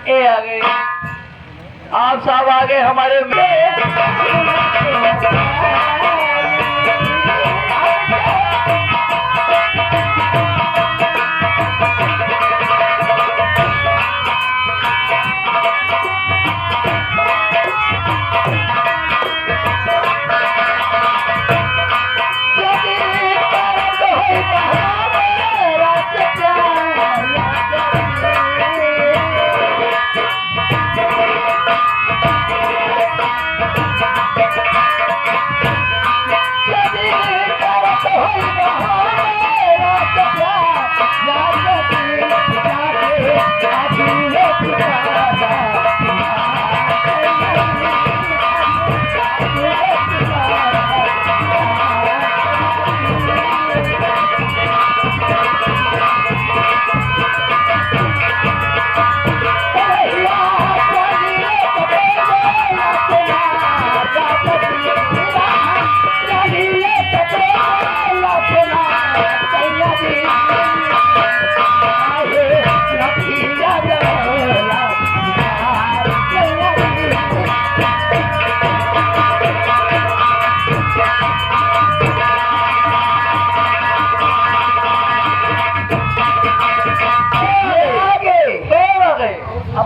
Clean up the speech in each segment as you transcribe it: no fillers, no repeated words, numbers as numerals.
ए आ गए आप साहब आगे हमारे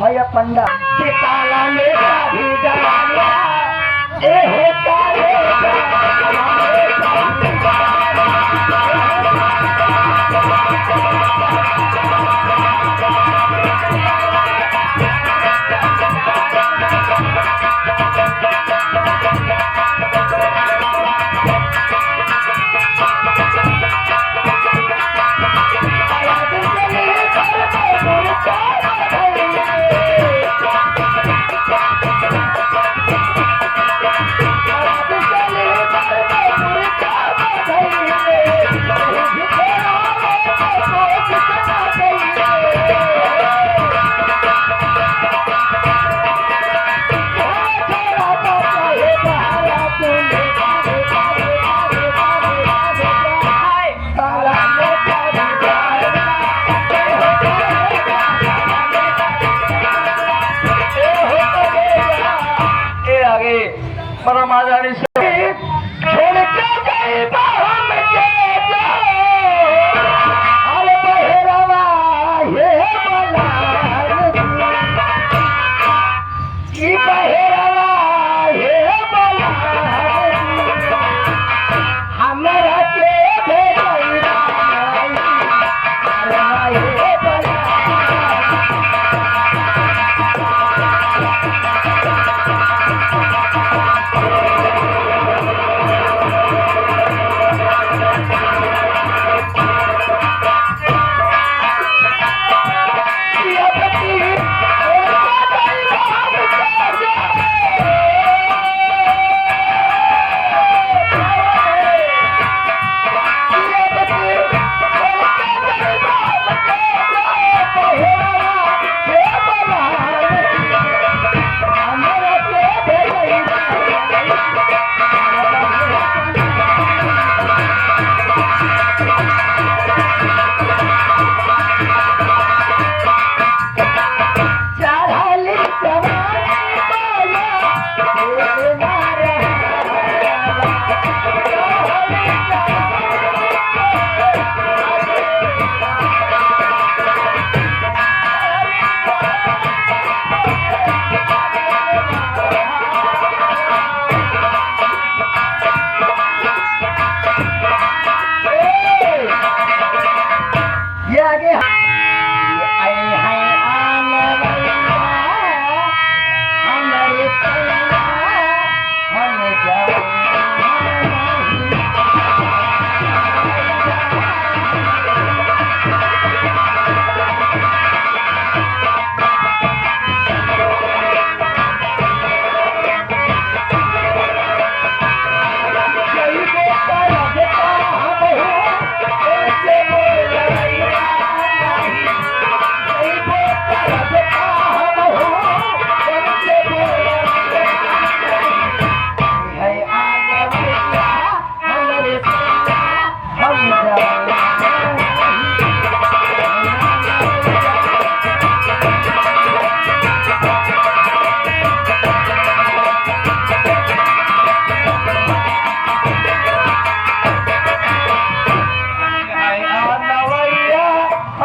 भैया पंडा के काला मेरा भी डराया ए होता परमाजानी से छोड़ के गई हम के अरे बहेरावा ये बला की बहेरावा ये बला हमरा के भेजैया ये बला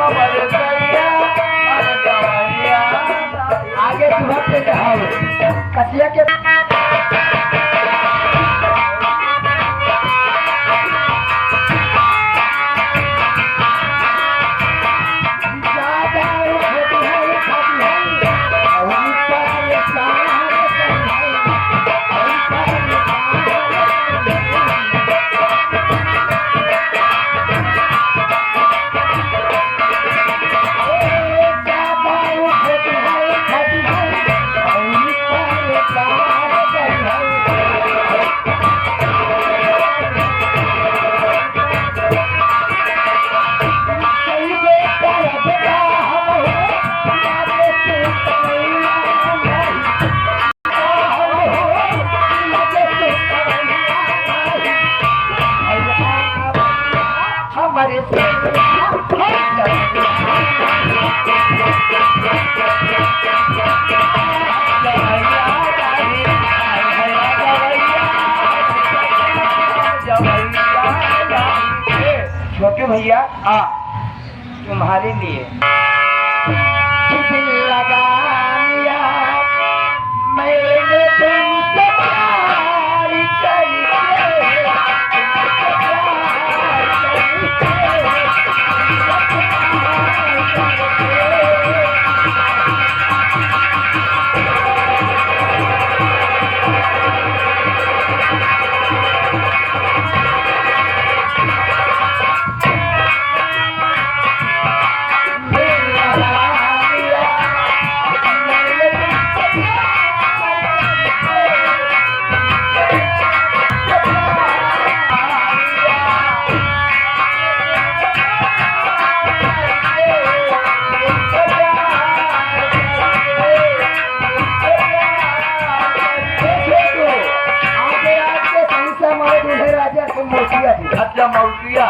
हमारे सैया अरे जवैया आगे सुबह के कहावे कसिया के छोटे भैया तुम्हारे लिए दिल लगा लिया मैंने तुमसे प्यार अच्छा मौसिया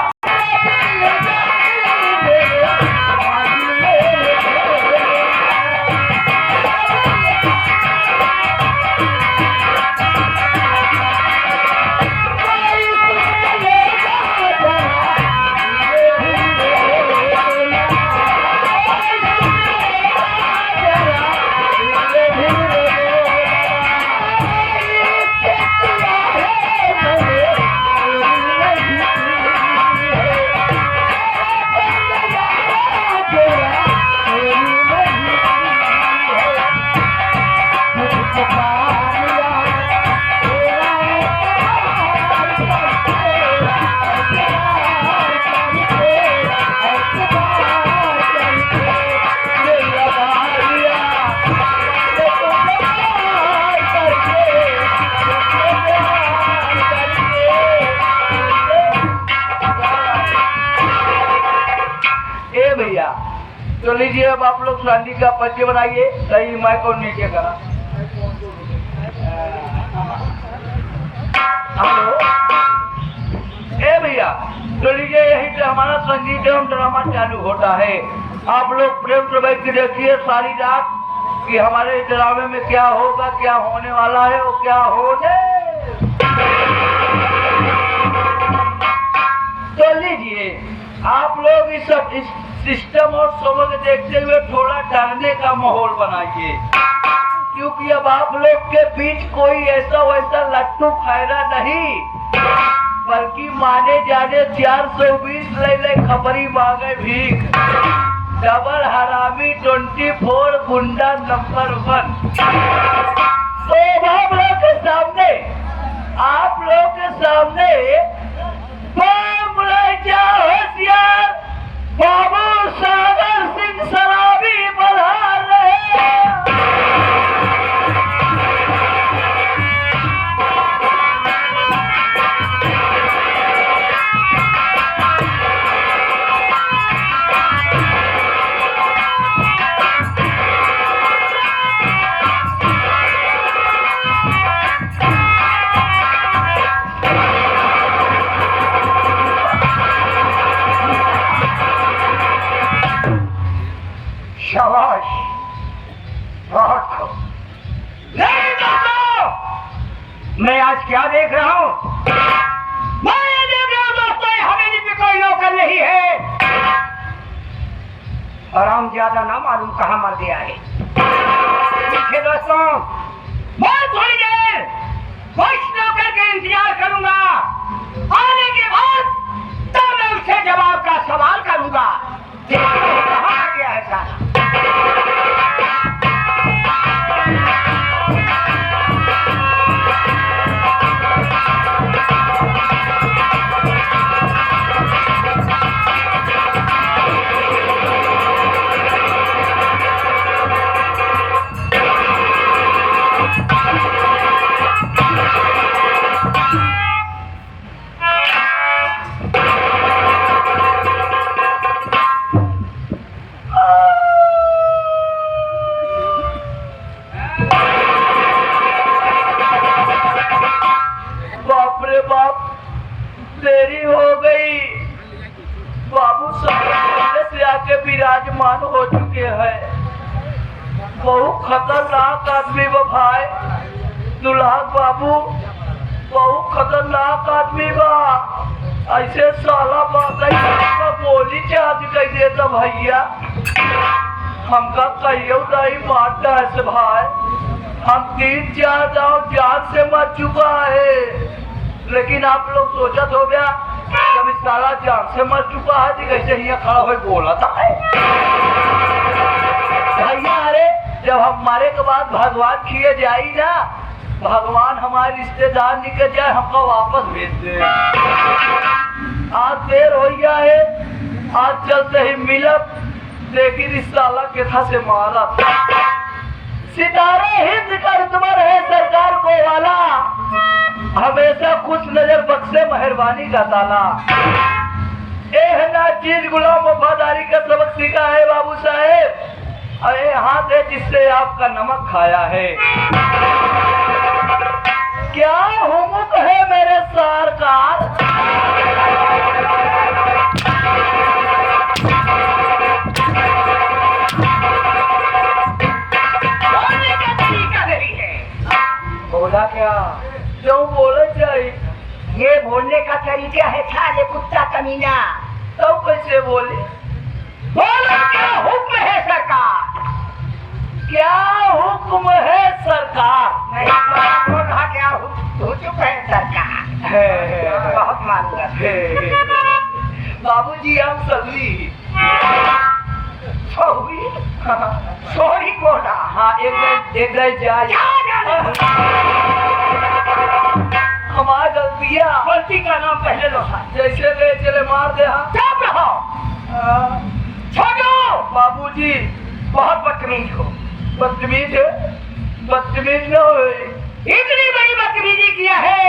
तो लीजिए अब आप लोग शादी का परिचय बनाइए। सही माइक को नीचे करा। हेलो ए भैया, तो लीजिए यही से हमारा संगीत एवं ड्रामा चालू होता है। आप लोग प्रेम से बैठ के देखिए सारी रात कि हमारे ड्रामे में क्या होगा, क्या होने वाला है और क्या होने। तो लीजिए आप लोग इस सिस्टम और समझ देखते हुए थोड़ा डरने का माहौल बनाइए, क्योंकि अब आप लोग के बीच कोई ऐसा वैसा लट्टू खैरा नहीं, बल्कि माने जाने 420 ले खबरी मांगे भीख, डबल हरामी 24 गुंडा नंबर 1। तो आप लोग के सामने होशियार बाबू सागर सिंह सराबी बढ़ा रहे। शाबाश, नहीं दोस्तों, मैं आज क्या देख रहा हूँ? मैं देख रहा हूँ दोस्तों, हवेली पे कोई नौकर नहीं है। आराम ज्यादा ना मालूम कहाँ मर गया है। देखिए दोस्तों, मैं थोड़ी देर वैष्णव करके इंतजार करूंगा, आने के बाद तब मैं उससे जवाब का सवाल करूंगा। कहाँ आ गया है साला? देरी हो गई। बाबू साहब से आके विराजमान हो चुके हैं। बहुत खतरनाक आदमी वो भाई दुल्हा बाबू, बहुत खतरनाक आदमी बा। ऐसे साला बात बोली चार्ज कर देता भैया, हमका कहियो नहीं मारता है से भाई। हम 3-4 गाँव जान से मर चुका है, लेकिन आप लोग सोचत हो गया जब इस साला जान से मर चुका है तो कैसे यहाँ खड़ा हो बोला था भैया। अरे जब हमारे के बाद भगवान किए जाई ना, भगवान हमारे रिश्तेदार निकल जाए हमको वापस भेज दे। आज देर हो गया है, आज चलते ही मिलब, लेकिन इस साला के था से मारा। सितारे हिंद का रुतबा है सरकार को वाला, हमेशा खुश नजर बख्शे मेहरबानी का ताला। ए ना चीज गुलाम वफादारी का सबक सीखा है बाबू साहेब। अरे हाथ है जिससे आपका नमक खाया है। क्या हुकूमत है मेरे सरकार, बोला क्या क्यों बोले चाहिए? ये बोलने का तरीका है साले कुत्ता कमीना। तो कैसे बोले? बोलो क्या हुक्म है सरकार? क्या हुक्म है सरकार? नहीं बोल रहा क्या हुक्म है सरकार? बहुत मालूम बाबूजी हम सभी सॉरी बोला। हाँ एक जाए हमारा गलती का नाम पहले लो, जैसे ले चले मार दे। हाँ चुप रहो, छोड़ो। बाबूजी बहुत बदतमीज हो। बदतमीज है? बदतमीज न हो, इतनी बड़ी बदतमीजी किया है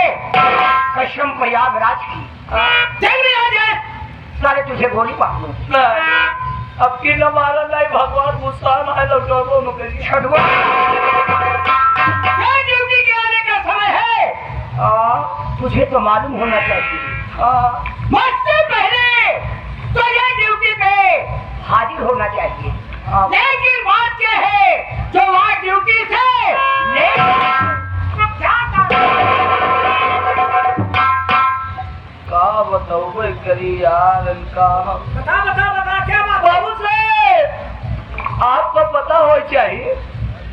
कसम प्रयागराज की। देखने आ जाए सारे तुझे गोली मारूं। अब की न मारा नहीं, भगवान गुस्सा है लौटो नौकरी छड़वा। ड्यूटी के आने का समय है, तुझे तो मालूम होना चाहिए। मुझसे पहले तो ये ड्यूटी पे हाजिर होना चाहिए। लेकिन बात क्या है, जो वहाँ ड्यूटी से का बताओ करी यार इनका। बता क्या बात? बाबू साहब आपको पता हो चाहिए,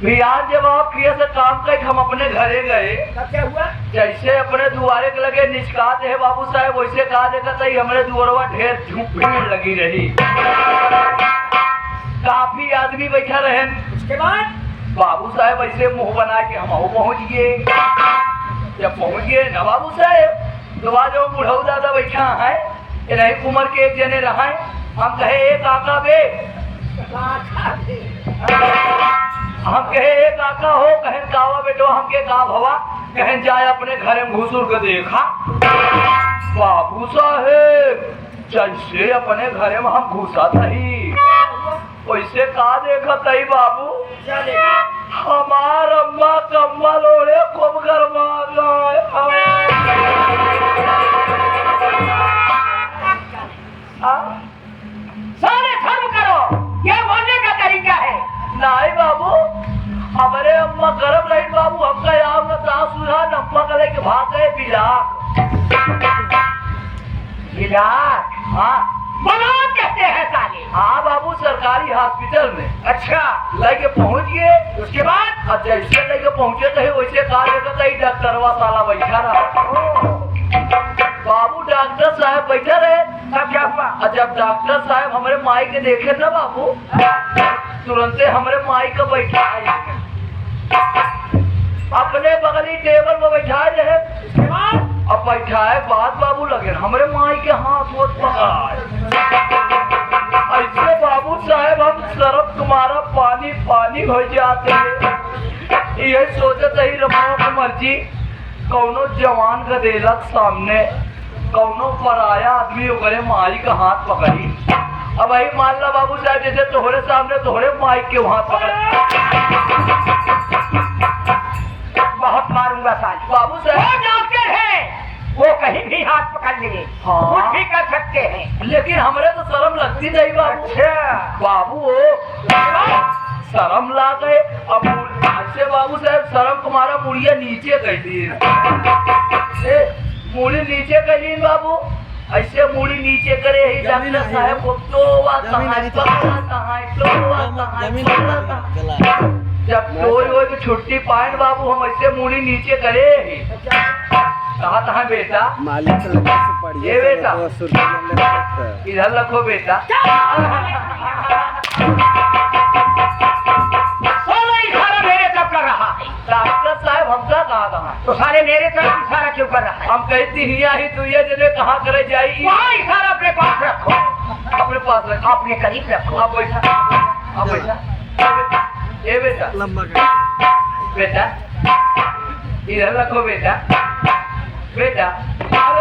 बिहार जब आप किए से काम कर हम अपने घरे गए, क्या हुआ? जैसे अपने दुआरे के लगे निष्कात है बाबू साहब, वैसे कहा देखा था हमारे दुआरवा ढेर भीड़ लगी रही, काफी आदमी बैठा रहे। उसके बाद बाबू साहब ऐसे मुंह बना के हम पहुंच गए। जब पहुंच गए ना बाबू साहब, तो आज वो बुढ़ऊ दादा बैठा है, नहीं उम्र के एक जने रहा है। हम कहे एक काका बे, हम कहे एक काका हो, कहें कावा बेटो हमके का भवा, कहें जाए अपने घर में घुसुर के देखा। बाबू साहेब जैसे अपने घर में हम घुसा थी, वैसे का देखा थी बाबू, हमार अम्मा कम्मल ओढ़े खूब गरमा सारे धर्म करो, ये बोलने का तरीका है। नहीं बाबू, हमारे अम्मा गर्म रही बाबू, हमका यार न सुधा नम्मा का लेके भाग गए बिलाक। बिलाक? हाँ बलाक कहते हैं साले। हाँ बाबू सरकार सरकारी हॉस्पिटल में। अच्छा, लेके पहुंच गए। उसके बाद और जैसे लेके पहुंचे थे वैसे कहा कहीं डॉक्टरवा साला बैठा रहा। बाबू डॉक्टर साहब बैठा रहे। तब क्या हुआ? और जब डॉक्टर साहब हमारे माई के देखे ना बाबू, तुरंते हमारे माई को बैठा अपने बगली टेबल में बैठा रहे। अब बैठाए बात बाबू लगे हमारे माई के हाथ वोट पकाए। ऐसे बाबू साहब हम सरफ तुम्हारा पानी पानी हो जाते हैं। ये सोचते ही रमो की मर्जी कौनो जवान का देलक सामने, कौनो पराया आदमी ओकरे माई का हाथ पकड़ी। अब वही मान ला बाबू साहब जैसे तोहरे सामने तोहरे माई के हाथ पकड़े। बहुत मारूंगा साल। बाबू साहब वो डॉक्टर है, वो कहीं भी हाथ पकड़ लेंगे, हाँ। कुछ भी कर सकते हैं। लेकिन हमरे तो शर्म लगती नहीं बाबू। अच्छा बाबू शर्म ला गए। अब ऐसे बाबू साहब शर्म तुम्हारा मुड़िया नीचे कर दी। मुड़ी नीचे कर ली बाबू। ऐसे मुड़ी नीचे करे ही डॉक्टर साहब को जब कोई की छुट्टी पाए बाबू हम ऐसे मुड़ी नीचे करे ही। कहा बेटा ये बेटा इधर रखो बेटा। मेरे तरफ कर रहा है डॉक्टर साहब हमका कहा तो सारे मेरे तरफ इशारा क्यों कर रहा है? हम कहती हिया ही तुझे जने कहाँ करे जाई। वहाँ इशारा अपने पास रखो, अपने पास रखो, अपने करीब रखो। आप बैठा, आप बैठा। ये बेटा बेटा इधर रखो बेटा। बेटा और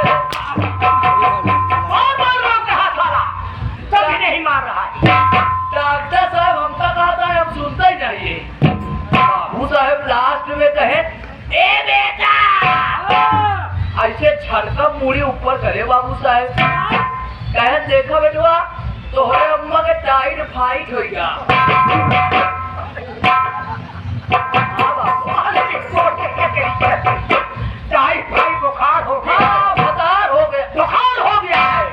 मार रहा कहा साला, कभी नहीं मार रहा है। डॉक्टर साहब हमका कहा था हम सुनते ही जाइए। बाबू साहब लास्ट में कहे ए बेटा, ऐसे छड़का मुड़ी ऊपर करे बाबू साहब। कहे देखा बेटवा तोहरे अम्मा के टाइट फाइट हो गया। बुखार हो गया, बुखार हो गया, बुखार हो गया है,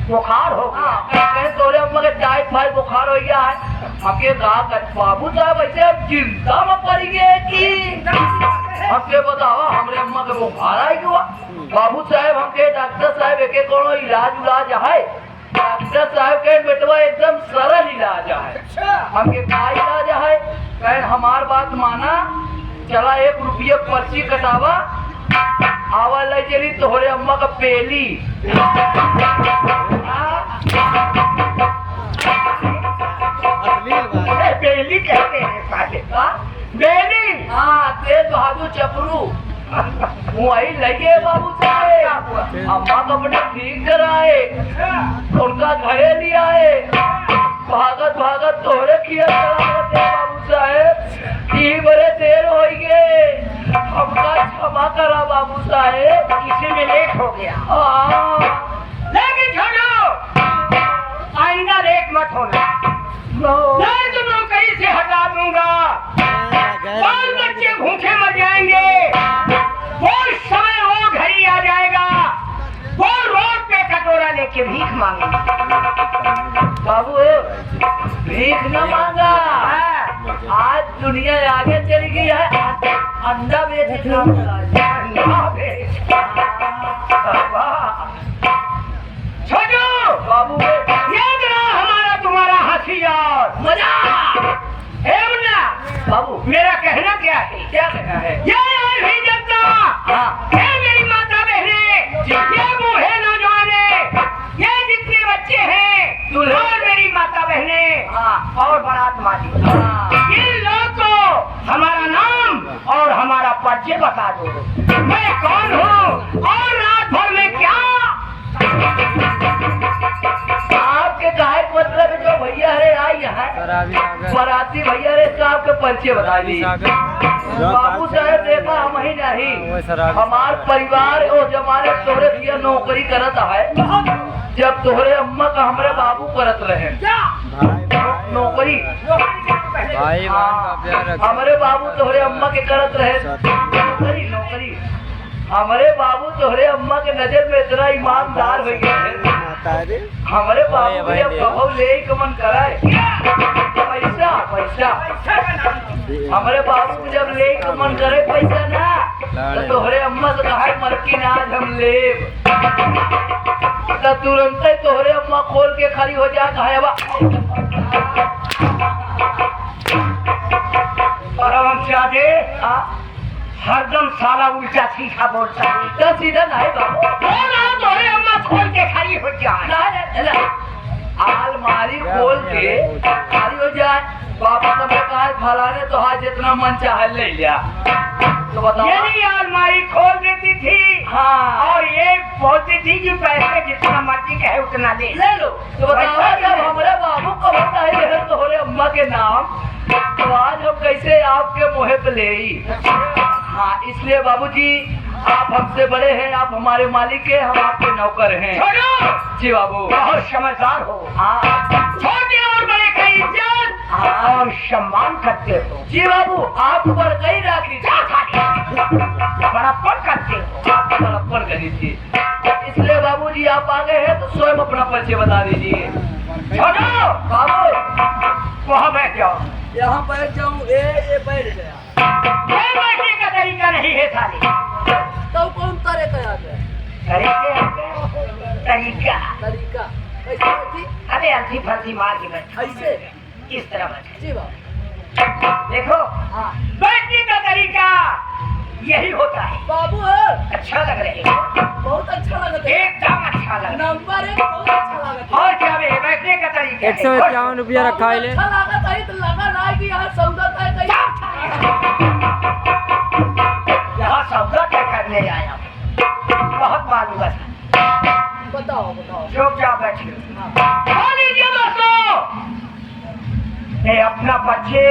बुखार हो गया। कहे तोरे अम्मा के टाइट फाइट बुखार हो गया है। हके कहा बाबू साहब ऐसे अब चिंता में पड़ गए कि हमके बतावा हमरे अम्मा के बुखार आई हुआ। बाबू साहब हमके डॉक्टर साहब एक कोनो इलाज है। डॉक्टर साहब के बेटवा एकदम सरल इलाज है। हमके का इलाज है? कहे हमार बात माना, चला 1 रुपया पर्ची कटावा, आवा ले चली तोहरे अम्मा का पेली। बेली कहते हैं साले, बेली। हाँ तेज बहादुर चपरू वही लगे बाबू साहब। अम्मा को अपने ठीक कराए, उनका घरे लिया है। भागत भागत तोहरे किया बाबू साहब। की बड़े देर हो गए, हमका क्षमा करा बाबू साहब। इसी में लेट हो गया। लेकिन छोड़ो, आइंदा लेट मत होना। मैं तो नौकरी से हटा दूंगा, बाल बच्चे भूखे मर जाएंगे। वो समय वो घड़ी आ जाएगा, वो रोड पे कटोरा लेके भीख मांगेंगे। बाबू भीख न मांगा, आज दुनिया आगे चली गई है। अंडा बेच छोटू बाबू याद रहा हमारा तुम्हारा हंसी और मजा है मुन्ना। बाबू मेरा कहना क्या है? क्या कहना है? ये भी जनता, हाँ ये मेरी माता बहने, ये बूढ़े नौजवाने, ये जितने बच्चे हैं और मेरी माता बहने, हाँ और बारात माली, हाँ इन लोग को हमारा नाम और हमारा परिचय बता दो। मैं कौन हूँ और रात भर में क्या। आपके गायक मतलब जो भैया रे आई है बराती भैया रे इसका आपके परिचय बता दी। बाबू साहब देखा हम ही नहीं, हमार परिवार और जमाने तोहरे किया नौकरी करत है। जब तोहरे अम्मा का हमारे बाबू करत रहे नौकरी, हमारे बाबू तोहरे अम्मा के करत रहे नौकरी। हमारे बाबू तोहरे अम्मा के नजर में इतना ईमानदार हो गए हैं। हमारे बाबू को जब कहो ले ही कमन कराए पैसा पैसा हमारे बाबू को जब ले ही कमन करे पैसा ना तो तोहरे अम्मा से कहा मरकी ना आज हम लेब तो तुरंत ही तोहरे अम्मा खोल के खड़ी हो जा कहा परमचारी हरदम साला उल्टा सीधा बोलता है। उल्टा सीधा नहीं बाबू तोरे अम्मा खोल के खड़ी हो जाए ना अलमारी खोल के खड़ी हो जाए वापस हमें कहा फलाने तो हाँ जितना मन चाहे ले लिया तो बताओ यही अलमारी खोल देती थी हाँ और ये बोलती थी कि पैसे जितना मर्जी कहे उतना दे ले लो तो बताओ जब हमारे बाबू को बताए है तोहरे अम्मा के नाम तो आज हम कैसे आपके मुँह पे ले हाँ इसलिए बाबूजी आप हमसे बड़े हैं आप हमारे मालिक हैं हम आपके नौकर हैं छोड़ो जी बाबू बहुत समझदार हो हाँ छोटे और बड़े का इज्जत और सम्मान करते हो जी बाबू आप पर कहीं राखी बड़प्पन करते हो बराबर कर दीजिए इसलिए बाबूजी आप आ गए हैं तो स्वयं अपना परिचय बता दीजिए छोड़ो बाबू वहाँ बैठ जाओ यहाँ बैठ जाऊँ ये बैठ गया ये बैठने का तरीका नहीं है साले तो कौन तरह का आ गया तरीका तरीका कैसे बैठी अरे अर्जी फर्जी मार के बैठ ऐसे इस तरह बैठ जी बाबू देखो हाँ बैठने का तरीका यही होता है बाबू अच्छा लग रहे हैं बहुत अच्छा लगा था। एकदम अच्छा लग रहा नंबर एक बहुत अच्छा लगा है था। और क्या है बैठने का तरीका 151 रुपया रखा है ले अच्छा लगा था तो लगा ना कि यहाँ सौदा था कहीं यहाँ सौदा क्या करने आया हूँ? बहुत मालूम है बताओ बताओ चुपचाप बैठिए हाँ। मान लीजिए दोस्तों ये अपना बच्चे